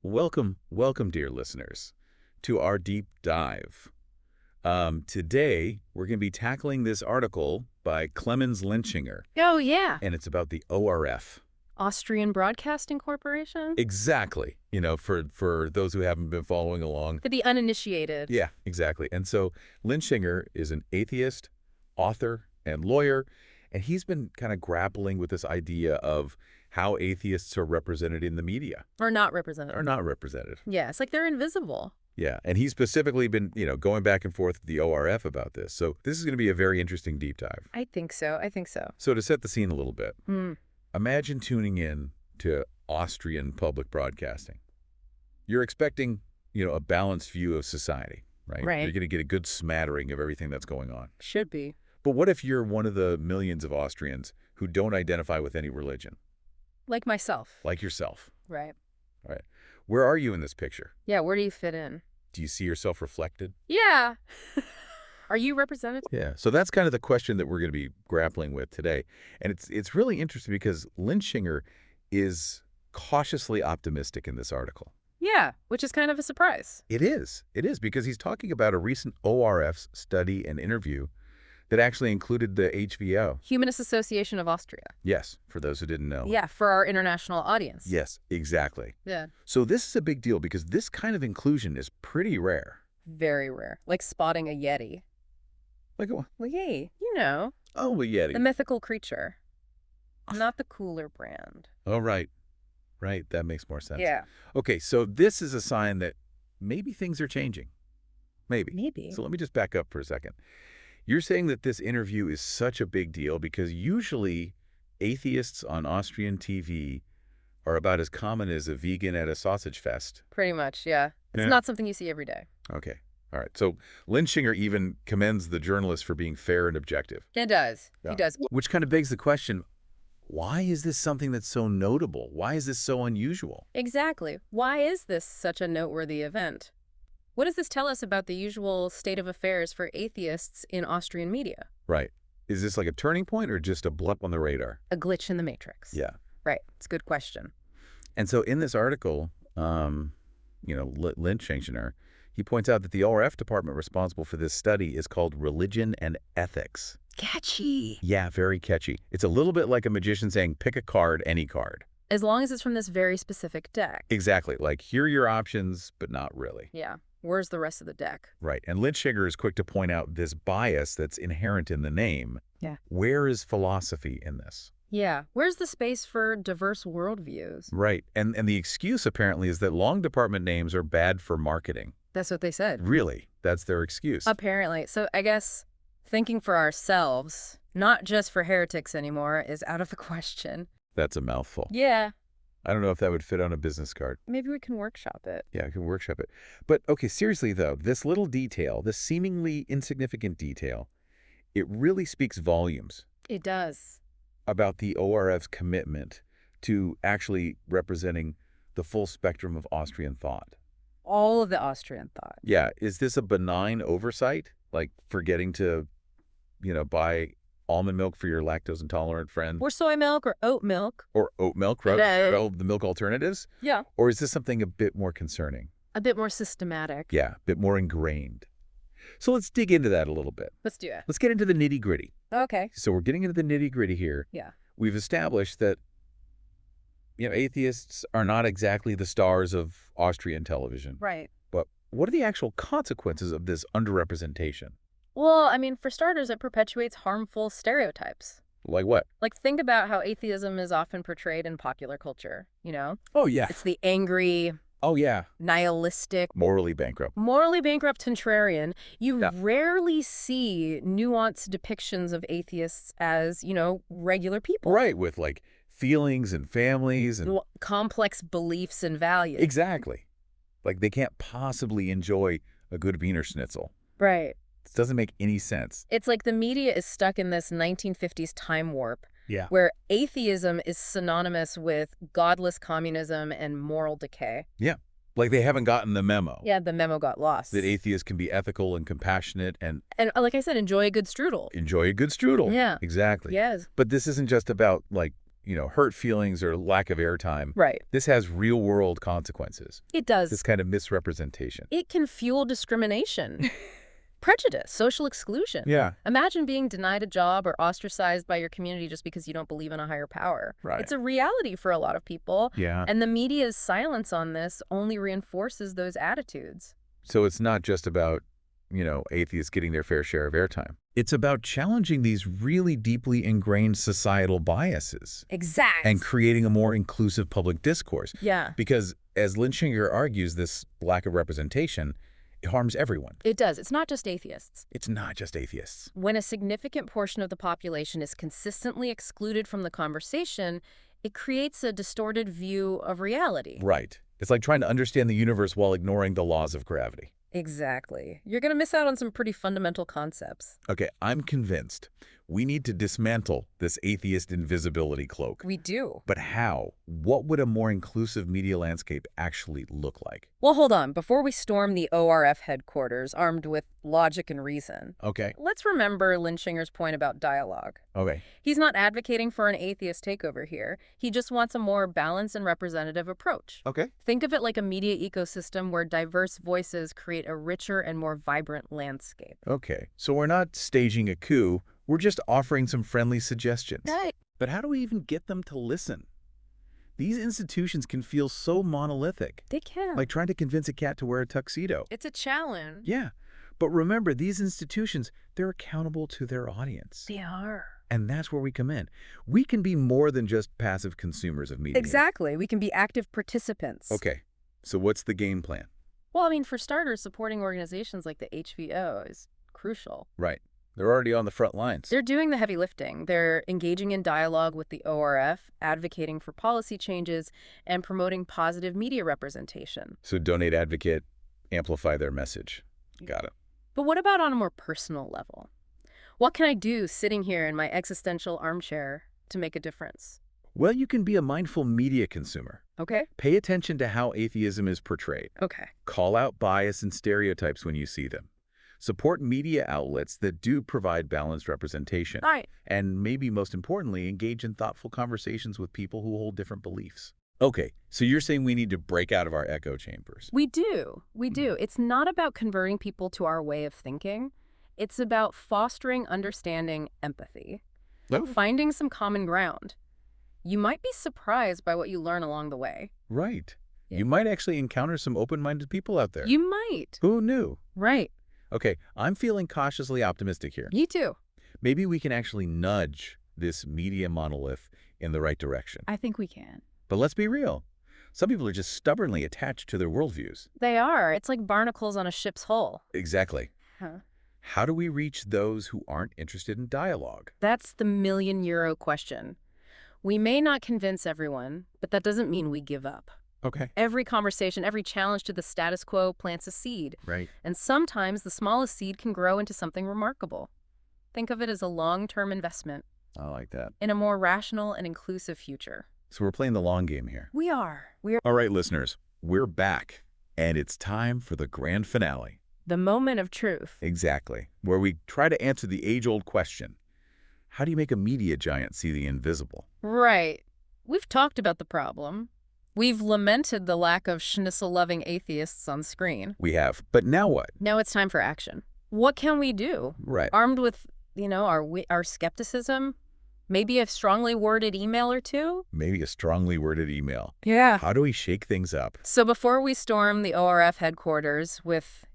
Welcome, dear listeners, to our deep dive. Today, we're going to be tackling this article by Clemens Lintschinger, Oh, yeah. and it's about the ORF. Austrian Broadcasting Corporation? Exactly. For those who haven't been following along. For the uninitiated. Yeah, exactly. And so Lintschinger is an atheist, author, and lawyer, and he's been kind of grappling with this idea of how atheists are represented in the media. Or not represented. Or not represented. Yeah, it's like they're invisible. Yeah, and he's specifically been, going back and forth with the ORF about this. So this is going to be a very interesting deep dive. I think so. So to set the scene a little bit, Hmm. imagine tuning in to Austrian public broadcasting. You're expecting, a balanced view of society, right? Right. You're going to get a good smattering of everything that's going on. Should be. But what if you're one of the millions of Austrians who don't identify with any religion? Like myself. Like yourself. Right. All right. Where are you in this picture? Yeah, where do you fit in? Do you see yourself reflected? Yeah. Are you represented? Yeah. So that's kind of the question that we're going to be grappling with today. And it's really interesting because Lintschinger is cautiously optimistic in this article. Yeah, which is kind of a surprise. It is. It is because he's talking about a recent ORF study and interview that actually included the HVÖ. Humanist Association of Austria. Yes, for those who didn't know. Yeah, for our international audience. Yes, exactly. Yeah. So this is a big deal because this kind of inclusion is pretty rare. Very rare. Like spotting a Yeti. Like, Well, yay. You know, oh, a Yeti. the mythical creature. Not the cooler brand. Oh, right. Right, that makes more sense. Yeah. Okay, so this is a sign that maybe things are changing. Maybe. Maybe. So let me just back up for a second. You're saying that this interview is such a big deal because usually atheists on Austrian TV are about as common as a vegan at a sausage fest. Pretty much, yeah. It's Yeah. not something you see every day. Okay. All right. So Lintschinger even commends the journalist for being fair and objective. It does. Yeah. He does. Which kind of begs the question, why is this something that's so notable? Why is this so unusual? Exactly. Why is this such a noteworthy event? What does this tell us about the usual state of affairs for atheists in Austrian media? Right. Is this like a turning point or just a blip on the radar? A glitch in the matrix. Yeah. Right. It's a good question. And so in this article, Lintschinger, he points out that the ORF department responsible for this study is called Religion and Ethics. Catchy. Yeah, very catchy. It's a little bit like a magician saying, pick a card, any card. As long as it's from this very specific deck. Exactly. Like, here are your options, but not really. Yeah. Where's the rest of the deck? Right. And Lintschinger is quick to point out this bias that's inherent in the name. Yeah. Where is philosophy in this? Yeah. Where's the space for diverse worldviews? Right. And the excuse apparently is that long department names are bad for marketing. That's what they said. Really? That's their excuse. Apparently. So I guess thinking for ourselves, not just for heretics anymore, is out of the question. That's a mouthful. Yeah. I don't know if that would fit on a business card. Maybe we can workshop it. Yeah, I can workshop it. But, okay, seriously, though, this little detail, this seemingly insignificant detail, it really speaks volumes It does. about the ORF's commitment to actually representing the full spectrum of Austrian thought. All of the Austrian thought. Yeah, is this a benign oversight? Like forgetting to, buy almond milk for your lactose intolerant friend? Or soy milk or oat milk. Or oat milk, right? No. Well, the milk alternatives? Yeah. Or is this something a bit more concerning? A bit more systematic. Yeah, a bit more ingrained. So let's dig into that a little bit. Let's do it. Let's get into the nitty-gritty. Okay. So we're getting into the nitty-gritty here. Yeah. We've established that, atheists are not exactly the stars of Austrian television. Right. But what are the actual consequences of this underrepresentation? Well, I mean, for starters, it perpetuates harmful stereotypes. Like what? Like, think about how atheism is often portrayed in popular culture, Oh, yeah. It's the angry, Oh, yeah. nihilistic, Morally bankrupt. morally bankrupt contrarian. You Yeah. rarely see nuanced depictions of atheists as, regular people. Right, with like feelings and families and... Complex beliefs and values. Exactly. Like they can't possibly enjoy a good Wiener Schnitzel. Right. It doesn't make any sense. It's like the media is stuck in this 1950s time warp Yeah. where atheism is synonymous with godless communism and moral decay. Yeah. Like they haven't gotten the memo. Yeah, the memo got lost. That atheists can be ethical and compassionate and And like I said, enjoy a good strudel. enjoy a good strudel. Yeah. Exactly. Yes. But this isn't just about like hurt feelings or lack of airtime. Right. This has real-world consequences. It does. This kind of misrepresentation. It can fuel discrimination, prejudice, social exclusion. Yeah. Imagine being denied a job or ostracized by your community just because you don't believe in a higher power. Right. It's a reality for a lot of people. Yeah. And the media's silence on this only reinforces those attitudes. So it's not just about, atheists getting their fair share of airtime. It's about challenging these really deeply ingrained societal biases. Exactly. And creating a more inclusive public discourse. Yeah. Because, as Lintschinger argues, this lack of representation, it harms everyone. It does. It's not just atheists. It's not just atheists. When a significant portion of the population is consistently excluded from the conversation, it creates a distorted view of reality. Right. It's like trying to understand the universe while ignoring the laws of gravity. Exactly. You're going to miss out on some pretty fundamental concepts. Okay, I'm convinced we need to dismantle this atheist invisibility cloak. We do. But how? What would a more inclusive media landscape actually look like? Well, hold on. Before we storm the ORF headquarters armed with logic and reason, Okay. let's remember Lintschinger's point about dialogue. Okay. He's not advocating for an atheist takeover here. He just wants a more balanced and representative approach. Okay. Think of it like a media ecosystem where diverse voices create a richer and more vibrant landscape. Okay. So we're not staging a coup. We're just offering some friendly suggestions. Right. But how do we even get them to listen? These institutions can feel so monolithic. They can. Like trying to convince a cat to wear a tuxedo. It's a challenge. Yeah. But remember, these institutions, they're accountable to their audience. They are. And that's where we come in. We can be more than just passive consumers of media. Exactly. We can be active participants. Okay. So what's the game plan? Well, I mean, for starters, supporting organizations like the HVÖ is crucial. Right. They're already on the front lines. They're doing the heavy lifting. They're engaging in dialogue with the ORF, advocating for policy changes, and promoting positive media representation. So donate, advocate, amplify their message. Got it. But what about on a more personal level? What can I do sitting here in my existential armchair to make a difference? Well, you can be a mindful media consumer. Okay. Pay attention to how atheism is portrayed. Okay. Call out bias and stereotypes when you see them. Support media outlets that do provide balanced representation. All right. And maybe most importantly, engage in thoughtful conversations with people who hold different beliefs. Okay, so you're saying we need to break out of our echo chambers. We do. We do. It's not about converting people to our way of thinking. It's about fostering understanding, empathy, finding some common ground. You might be surprised by what you learn along the way. Right. Yeah. You might actually encounter some open-minded people out there. You might. Who knew? Right. Okay, I'm feeling cautiously optimistic here. Me too. Maybe we can actually nudge this media monolith in the right direction. I think we can. But let's be real. Some people are just stubbornly attached to their worldviews. They are. It's like barnacles on a ship's hull. Exactly. Huh. How do we reach those who aren't interested in dialogue? That's the million-euro question. We may not convince everyone, but that doesn't mean we give up. Okay. Every conversation, every challenge to the status quo plants a seed. Right. And sometimes the smallest seed can grow into something remarkable. Think of it as a long-term investment I like that. in a more rational and inclusive future. So we're playing the long game here. We are. We're All right, listeners, we're back, and it's time for the grand finale. the moment of truth. Exactly, where we try to answer the age-old question, how do you make a media giant see the invisible? Right. We've talked about the problem. We've lamented the lack of schnitzel-loving atheists on screen. We have. But now what? Now it's time for action. What can we do? Right. Armed with, our skepticism? Maybe a strongly worded email or two? Maybe a strongly worded email. Yeah. How do we shake things up? So before we storm the ORF headquarters with,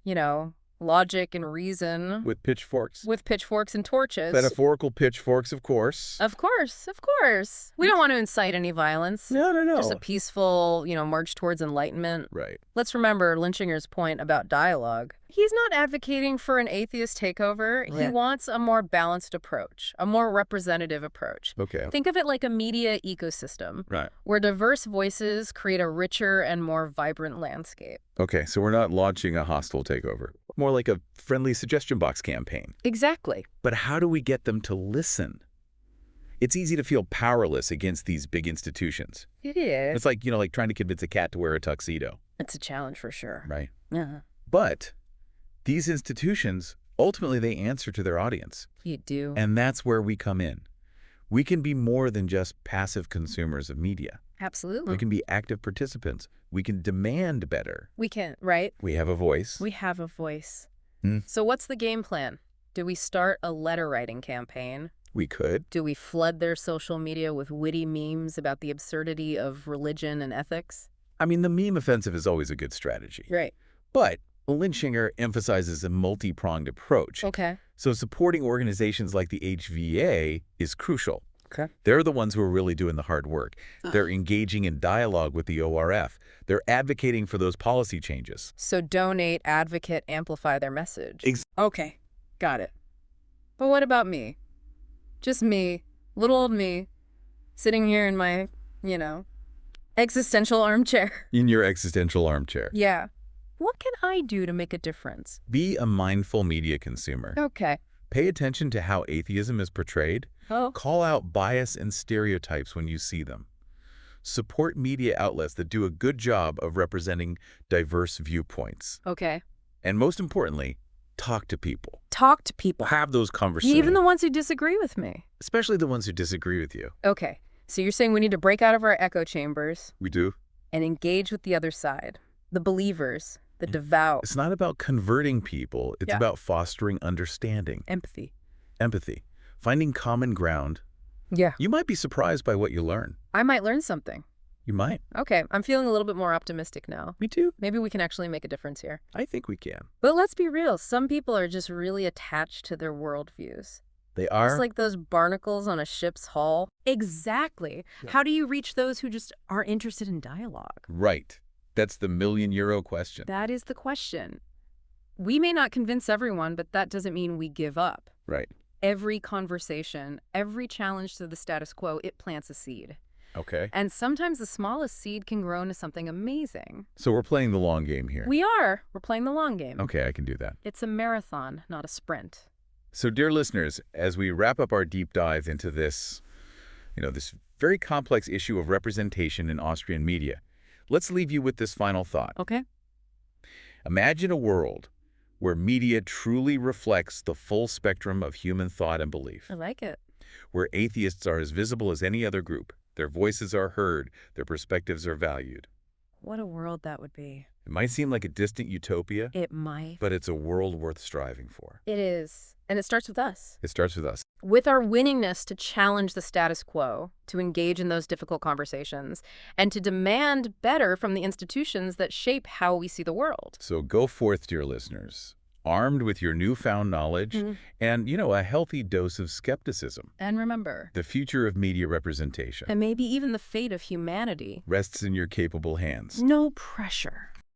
logic and reason, With pitchforks? with pitchforks and torches. Metaphorical pitchforks, of course. Of course, of course. We don't want to incite any violence. No. Just a peaceful, march towards enlightenment. Right. Let's remember Lintschinger's point about dialogue. He's not advocating for an atheist takeover. He Right. wants a more balanced approach, a more representative approach. Okay. Think of it like a media ecosystem, Right. where diverse voices create a richer and more vibrant landscape. Okay, so we're not launching a hostile takeover. More like a friendly suggestion box campaign. Exactly. But how do we get them to listen? It's easy to feel powerless against these big institutions. It is. It's like, like trying to convince a cat to wear a tuxedo. It's a challenge for sure. Right. Yeah. But these institutions, ultimately they answer to their audience. You do. And that's where we come in. We can be more than just passive consumers of media. Absolutely. We can be active participants. We can demand better. We can, right? We have a voice. We have a voice. Hmm. So what's the game plan? Do we start a letter-writing campaign? We could. Do we flood their social media with witty memes about the absurdity of religion and ethics? I mean, the meme offensive is always a good strategy. Right. But Lintschinger emphasizes a multi-pronged approach. Okay. So supporting organizations like the HVÖ is crucial. Okay. They're the ones who are really doing the hard work. They're engaging in dialogue with the ORF. They're advocating for those policy changes. So donate, advocate, amplify their message. Okay. Got it. But what about me? Just me, little old me, sitting here in my, existential armchair. In your existential armchair. Yeah. What can I do to make a difference? Be a mindful media consumer. Okay. Pay attention to how atheism is portrayed. Oh. Call out bias and stereotypes when you see them. Support media outlets that do a good job of representing diverse viewpoints. Okay. And most importantly, talk to people. Talk to people. Have those conversations. Even the ones who disagree with me. Especially the ones who disagree with you. Okay. So you're saying we need to break out of our echo chambers. We do. And engage with the other side. The believers. The devout. It's not about converting people. It's about fostering understanding. Empathy. Empathy. Finding common ground. Yeah. You might be surprised by what you learn. I might learn something. You might. Okay. I'm feeling a little bit more optimistic now. Me too. Maybe we can actually make a difference here. I think we can. But let's be real. Some people are just really attached to their worldviews. They are? It's like those barnacles on a ship's hull. Exactly. Yeah. How do you reach those who just aren't interested in dialogue? Right. That's the million-euro question. That is the question. We may not convince everyone, but that doesn't mean we give up. Right. Every conversation, every challenge to the status quo, it plants a seed. Okay. And sometimes the smallest seed can grow into something amazing. So we're playing the long game here. We are. We're playing the long game. Okay, I can do that. It's a marathon, not a sprint. So, dear listeners, as we wrap up our deep dive into this, this very complex issue of representation in Austrian media, let's leave you with this final thought. Okay. Imagine a world where media truly reflects the full spectrum of human thought and belief. I like it. Where atheists are as visible as any other group. Their voices are heard. Their perspectives are valued. What a world that would be. It might seem like a distant utopia. It might. But it's a world worth striving for. It is. And it starts with us. It starts with us. With our willingness to challenge the status quo, to engage in those difficult conversations, and to demand better from the institutions that shape how we see the world. So go forth, dear listeners, armed with your newfound knowledge and, a healthy dose of skepticism. And remember, the future of media representation, and maybe even the fate of humanity, rests in your capable hands. No pressure.